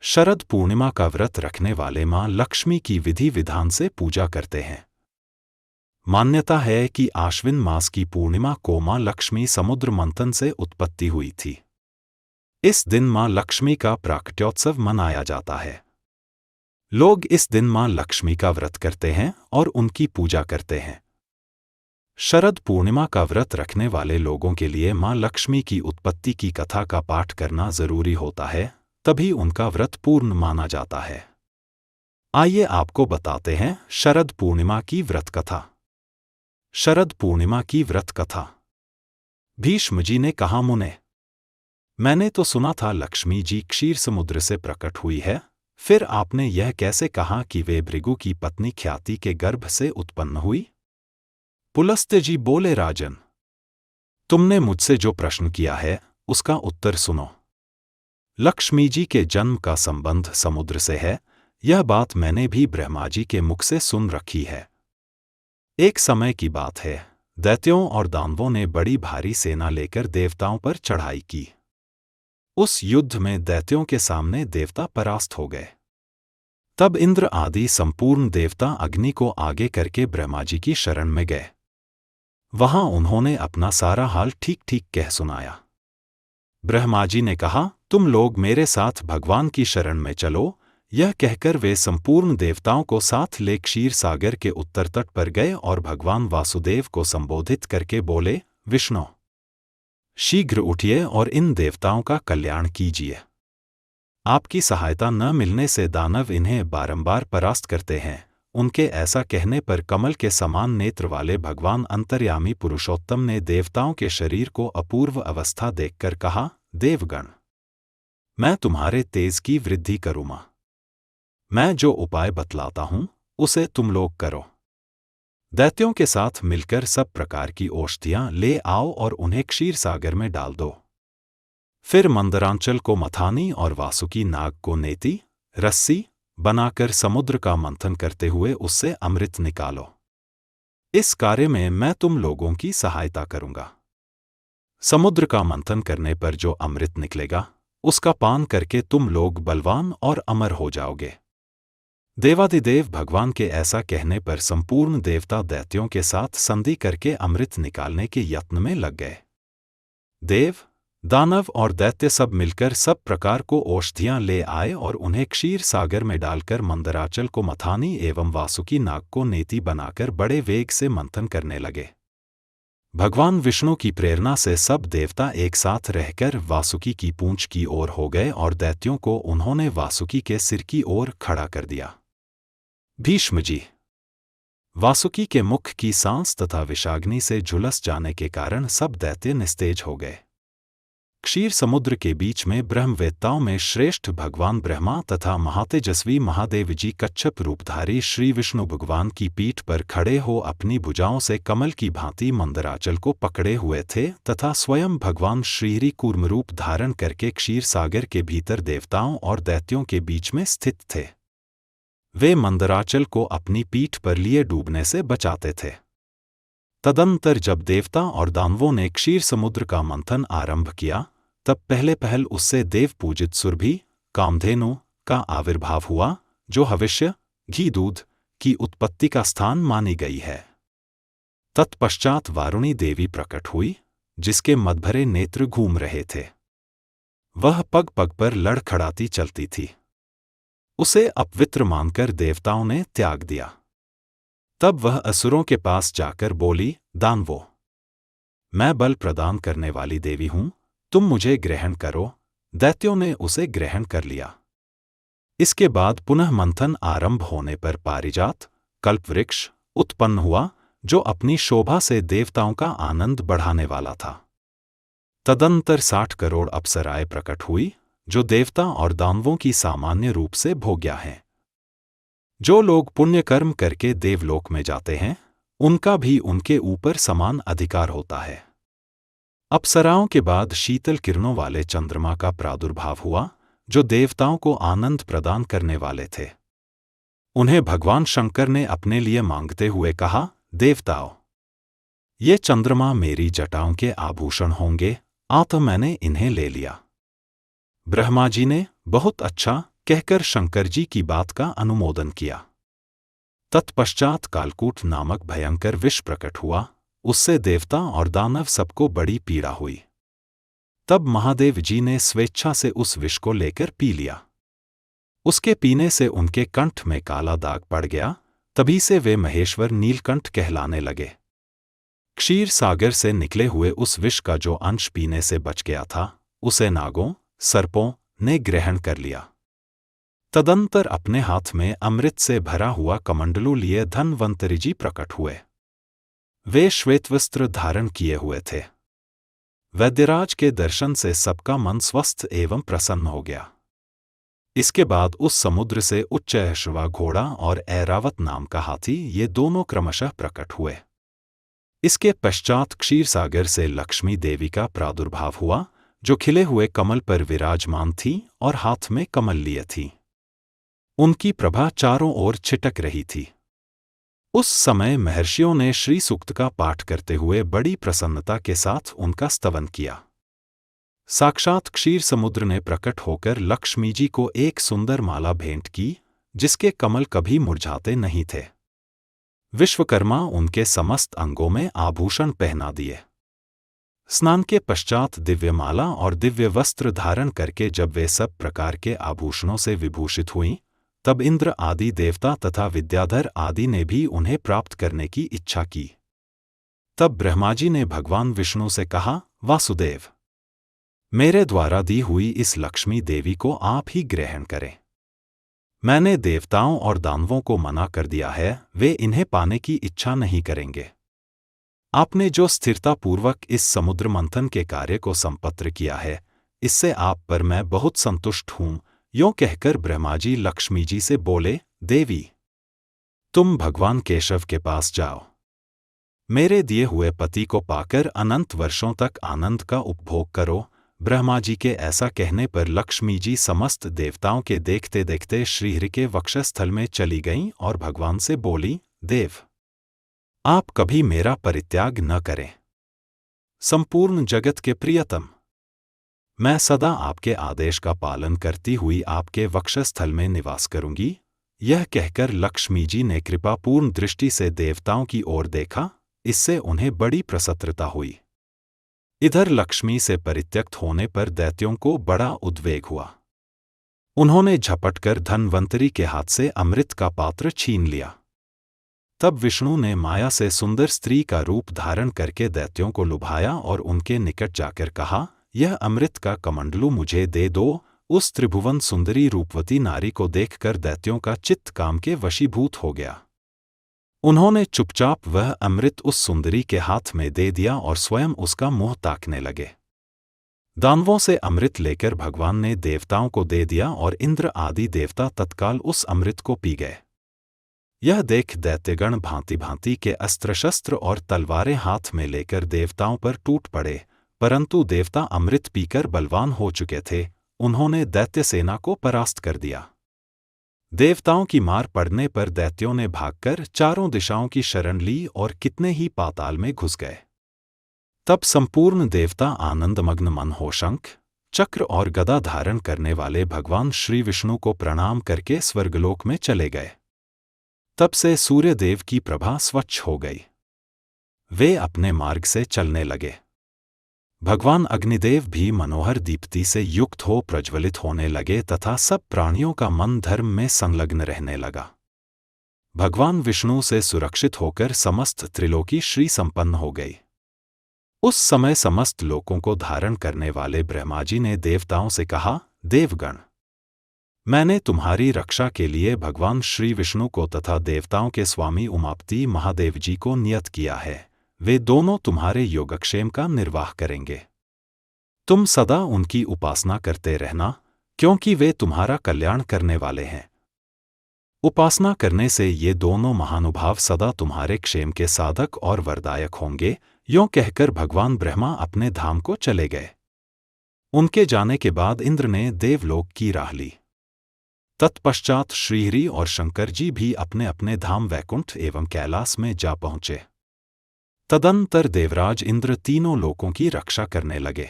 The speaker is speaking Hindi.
शरद पूर्णिमा का व्रत रखने वाले मां लक्ष्मी की विधि विधान से पूजा करते हैं। मान्यता है कि आश्विन मास की पूर्णिमा को मां लक्ष्मी समुद्र मंथन से उत्पत्ति हुई थी। इस दिन मां लक्ष्मी का प्राकट्योत्सव मनाया जाता है। लोग इस दिन मां लक्ष्मी का व्रत करते हैं और उनकी पूजा करते हैं। शरद पूर्णिमा का व्रत रखने वाले लोगों के लिए मां लक्ष्मी की उत्पत्ति की कथा का पाठ करना जरूरी होता है, तभी उनका व्रत पूर्ण माना जाता है। आइए आपको बताते हैं शरद पूर्णिमा की व्रत कथा। शरद पूर्णिमा की व्रत कथा। भीष्म जी ने कहा, मुने, मैंने तो सुना था लक्ष्मी जी क्षीर समुद्र से प्रकट हुई है, फिर आपने यह कैसे कहा कि वे भृगु की पत्नी ख्याति के गर्भ से उत्पन्न हुई? पुलस्त्य जी बोले, राजन, तुमने मुझसे जो प्रश्न किया है उसका उत्तर सुनो। लक्ष्मी जी के जन्म का संबंध समुद्र से है, यह बात मैंने भी ब्रह्मा जी के मुख से सुन रखी है। एक समय की बात है, दैत्यों और दानवों ने बड़ी भारी सेना लेकर देवताओं पर चढ़ाई की। उस युद्ध में दैत्यों के सामने देवता परास्त हो गए। तब इंद्र आदि संपूर्ण देवता अग्नि को आगे करके ब्रह्मा जी की शरण में गए। वहां उन्होंने अपना सारा हाल ठीक ठीक कह सुनाया। ब्रह्मा जी ने कहा, तुम लोग मेरे साथ भगवान की शरण में चलो। यह कहकर वे संपूर्ण देवताओं को साथ ले क्षीर सागर के उत्तर तट पर गए और भगवान वासुदेव को संबोधित करके बोले, विष्णु, शीघ्र उठिए और इन देवताओं का कल्याण कीजिए। आपकी सहायता न मिलने से दानव इन्हें बारंबार परास्त करते हैं। उनके ऐसा कहने पर कमल के समान नेत्र वाले भगवान अंतर्यामी पुरुषोत्तम ने देवताओं के शरीर को अपूर्व अवस्था देखकर कहा, देवगण, मैं तुम्हारे तेज की वृद्धि करूँगा। मैं जो उपाय बतलाता हूं उसे तुम लोग करो। दैत्यों के साथ मिलकर सब प्रकार की औषधियां ले आओ और उन्हें क्षीर सागर में डाल दो। फिर मंदरांचल को मथानी और वासुकी नाग को नेति रस्सी बनाकर समुद्र का मंथन करते हुए उससे अमृत निकालो। इस कार्य में मैं तुम लोगों की सहायता करूंगा। समुद्र का मंथन करने पर जो अमृत निकलेगा उसका पान करके तुम लोग बलवान और अमर हो जाओगे। देवादिदेव भगवान के ऐसा कहने पर संपूर्ण देवता दैत्यों के साथ संधि करके अमृत निकालने के यत्न में लग गए। देव, दानव और दैत्य सब मिलकर सब प्रकार को औषधियां ले आए और उन्हें क्षीर सागर में डालकर मंदराचल को मथानी एवं वासुकी नाग को नेति बनाकर बड़े वेग से मंथन करने लगे। भगवान विष्णु की प्रेरणा से सब देवता एक साथ रहकर वासुकी की पूंछ की ओर हो गए और दैत्यों को उन्होंने वासुकी के सिर की ओर खड़ा कर दिया। भीष्म जी। वासुकी के मुख की सांस तथा विषाग्नि से झुलस जाने के कारण सब दैत्य निस्तेज हो गए। क्षीर समुद्र के बीच में ब्रह्मवेत्ताओं में श्रेष्ठ भगवान ब्रह्मा तथा महातेजस्वी महादेव जी कच्छप रूपधारी श्री विष्णु भगवान की पीठ पर खड़े हो अपनी भुजाओं से कमल की भांति मंदराचल को पकड़े हुए थे तथा स्वयं भगवान श्रीहरि कूर्म रूप धारण करके क्षीर सागर के भीतर देवताओं और दैत्यों के बीच में स्थित थे। वे मंदराचल को अपनी पीठ पर लिए डूबने से बचाते थे। तदंतर जब देवता और दानवों ने क्षीर समुद्र का मंथन आरंभ किया, तब पहले पहल उससे देव पूजित सुरभि कामधेनु का आविर्भाव हुआ, जो हविष्य घी दूध की उत्पत्ति का स्थान मानी गई है। तत्पश्चात वारुणी देवी प्रकट हुई, जिसके मदभरे नेत्र घूम रहे थे। वह पग पग पर लड़खड़ाती चलती थी। उसे अपवित्र मानकर देवताओं ने त्याग दिया। तब वह असुरों के पास जाकर बोली, दानवों, मैं बल प्रदान करने वाली देवी हूं, तुम मुझे ग्रहण करो। दैत्यों ने उसे ग्रहण कर लिया। इसके बाद पुनः मंथन आरंभ होने पर पारिजात कल्पवृक्ष उत्पन्न हुआ, जो अपनी शोभा से देवताओं का आनंद बढ़ाने वाला था। तदंतर 60 करोड़ अप्सराएं प्रकट हुई, जो देवता और दानवों की सामान्य रूप से भोग्या हैं। जो लोग पुण्य कर्म करके देवलोक में जाते हैं, उनका भी उनके ऊपर समान अधिकार होता है। अप्सराओं के बाद शीतल किरणों वाले चंद्रमा का प्रादुर्भाव हुआ, जो देवताओं को आनंद प्रदान करने वाले थे। उन्हें भगवान शंकर ने अपने लिए मांगते हुए कहा, देवताओं, ये चंद्रमा मेरी जटाओं के आभूषण होंगे, तो मैंने इन्हें ले लिया। ब्रह्मा जी ने बहुत अच्छा कहकर शंकर जी की बात का अनुमोदन किया। तत्पश्चात कालकूट नामक भयंकर विष प्रकट हुआ। उससे देवता और दानव सबको बड़ी पीड़ा हुई। तब महादेव जी ने स्वेच्छा से उस विष को लेकर पी लिया। उसके पीने से उनके कंठ में काला दाग पड़ गया। तभी से वे महेश्वर नीलकंठ कहलाने लगे। क्षीर सागर से निकले हुए उस विष का जो अंश पीने से बच गया था, उसे नागों, सर्पों ने ग्रहण कर लिया। तदंतर अपने हाथ में अमृत से भरा हुआ कमंडलू लिए धन्वंतरि जी प्रकट हुए। वे श्वेतवस्त्र धारण किए हुए थे। वैद्यराज के दर्शन से सबका मन स्वस्थ एवं प्रसन्न हो गया। इसके बाद उस समुद्र से उच्चैश्रवा घोड़ा और ऐरावत नाम का हाथी, ये दोनों क्रमशः प्रकट हुए। इसके पश्चात क्षीर सागर से लक्ष्मी देवी का प्रादुर्भाव हुआ, जो खिले हुए कमल पर विराजमान थी और हाथ में कमल लिए थी। उनकी प्रभा चारों ओर छिटक रही थी। उस समय महर्षियों ने श्री सूक्त का पाठ करते हुए बड़ी प्रसन्नता के साथ उनका स्तवन किया। साक्षात क्षीर समुद्र ने प्रकट होकर लक्ष्मी जी को एक सुंदर माला भेंट की, जिसके कमल कभी मुरझाते नहीं थे। विश्वकर्मा उनके समस्त अंगों में आभूषण पहना दिए। स्नान के पश्चात दिव्य माला और दिव्य वस्त्र धारण करके जब वे सब प्रकार के आभूषणों से विभूषित हुईं, तब इंद्र आदि देवता तथा विद्याधर आदि ने भी उन्हें प्राप्त करने की इच्छा की। तब ब्रह्माजी ने भगवान विष्णु से कहा, वासुदेव, मेरे द्वारा दी हुई इस लक्ष्मी देवी को आप ही ग्रहण करें। मैंने देवताओं और दानवों को मना कर दिया है, वे इन्हें पाने की इच्छा नहीं करेंगे। आपने जो स्थिरतापूर्वक इस समुद्र मंथन के कार्य को संपन्न किया है, इससे आप पर मैं बहुत संतुष्ट हूँ। यों कहकर ब्रह्माजी लक्ष्मी जी से बोले, देवी, तुम भगवान केशव के पास जाओ। मेरे दिए हुए पति को पाकर अनंत वर्षों तक आनंद का उपभोग करो। ब्रह्मा जी के ऐसा कहने पर लक्ष्मी जी समस्त देवताओं के देखते देखते श्रीहरि के वक्षस्थल में चली गईं और भगवान से बोली, देव, आप कभी मेरा परित्याग न करें। संपूर्ण जगत के प्रियतम, मैं सदा आपके आदेश का पालन करती हुई आपके वक्षस्थल में निवास करूंगी। यह कहकर लक्ष्मी जी ने कृपापूर्ण दृष्टि से देवताओं की ओर देखा। इससे उन्हें बड़ी प्रसन्नता हुई। इधर लक्ष्मी से परित्यक्त होने पर दैत्यों को बड़ा उद्वेग हुआ। उन्होंने झपटकर धन्वंतरि के हाथ से अमृत का पात्र छीन लिया। तब विष्णु ने माया से सुंदर स्त्री का रूप धारण करके दैत्यों को लुभाया और उनके निकट जाकर कहा, यह अमृत का कमंडलू मुझे दे दो। उस त्रिभुवन सुंदरी रूपवती नारी को देखकर दैत्यों का चित्त काम के वशीभूत हो गया। उन्होंने चुपचाप वह अमृत उस सुंदरी के हाथ में दे दिया और स्वयं उसका मुंह ताकने लगे। दानवों से अमृत लेकर भगवान ने देवताओं को दे दिया और इंद्र आदि देवता तत्काल उस अमृत को पी गए। यह देख दैत्यगण भांति भांति के अस्त्र शस्त्र और तलवारें हाथ में लेकर देवताओं पर टूट पड़े, परंतु देवता अमृत पीकर बलवान हो चुके थे। उन्होंने दैत्य सेना को परास्त कर दिया। देवताओं की मार पड़ने पर दैत्यों ने भागकर चारों दिशाओं की शरण ली और कितने ही पाताल में घुस गए। तब संपूर्ण देवता आनंदमग्न मन हो शंख, चक्र और गदा धारण करने वाले भगवान श्री विष्णु को प्रणाम करके स्वर्गलोक में चले गए। तब से सूर्यदेव की प्रभा स्वच्छ हो गई। वे अपने मार्ग से चलने लगे। भगवान अग्निदेव भी मनोहर दीप्ति से युक्त हो प्रज्वलित होने लगे तथा सब प्राणियों का मन धर्म में संलग्न रहने लगा। भगवान विष्णु से सुरक्षित होकर समस्त त्रिलोकी श्री संपन्न हो गई। उस समय समस्त लोकों को धारण करने वाले ब्रह्माजी ने देवताओं से कहा, देवगण, मैंने तुम्हारी रक्षा के लिए भगवान श्री विष्णु को तथा देवताओं के स्वामी उमापति महादेव जी को नियत किया है। वे दोनों तुम्हारे योगक्षेम का निर्वाह करेंगे। तुम सदा उनकी उपासना करते रहना, क्योंकि वे तुम्हारा कल्याण करने वाले हैं। उपासना करने से ये दोनों महानुभाव सदा तुम्हारे क्षेम के साधक और वरदायक होंगे। यों कहकर भगवान ब्रह्मा अपने धाम को चले गए। उनके जाने के बाद इंद्र ने देवलोक की राह ली। तत्पश्चात श्रीहरि और शंकर जी भी अपने अपने धाम वैकुंठ एवं कैलाश में जा पहुंचे। तदंतर देवराज इंद्र तीनों लोकों की रक्षा करने लगे।